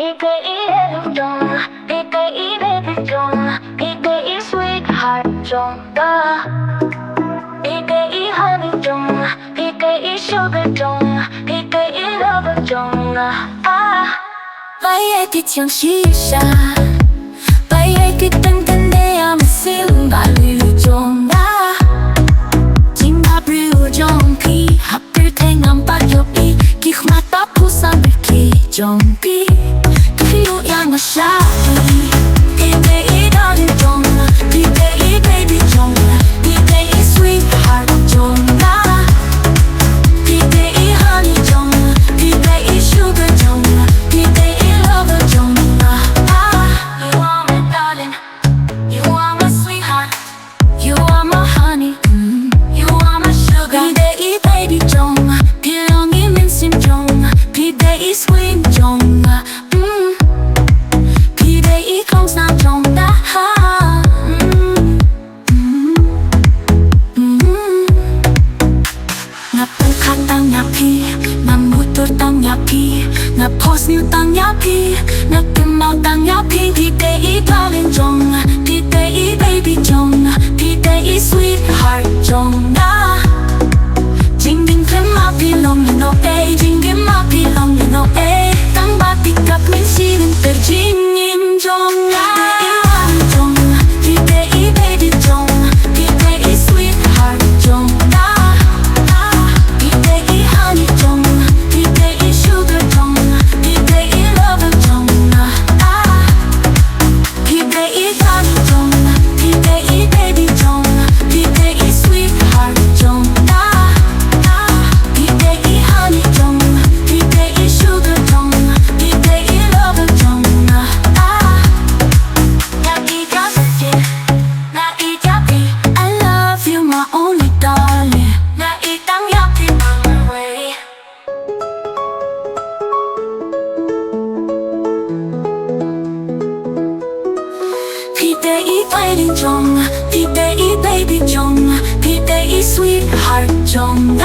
PKE dong, PKE baby dong, PKE sweetheart dong da. PKE honey dong, PKE sugar dong, PKE lover dong ah. 白夜的枪西沙，白夜的灯灯的呀么西隆巴绿中啊。今把不中皮，哈不听俺把有皮，给马达铺上不给中皮，给有样个傻逼。PKE darling 中，PKE baby 中，PKE sweetheart 中啊。PKE honey 中，PKE sugar 中，PKE lover 中啊。You are my darling, you are my sweetheart, you are my honey, you are my sugar. PKE baby 中，PKE 민심中，PKE sweet 中PKE 공상中다 나쁜 칸당 야피 난 무돌 땅 야피 나 포스뉴 땅 야피 나 끝나ው 땅 야피 PKE darling 종 PKE baby 종 PKE sweetheart 종 나 징징 마피 long you know eh 징징 마피 long you know eh 땅 바티 값 민시는 떨징님 종 PKE baby 종 PKE sweetheart 종 PKE honey 종 PKE sugar 종 PKE lover 종 PKE darling 종 PKE baby 종 PKE sweetheart 종 PKE honey 종 PKE sugar 종 PKE lover 종 I love you my only darling 나이땅 옆에 my way PKE waiting 종 PKE baby 종 PKE sweetheart 종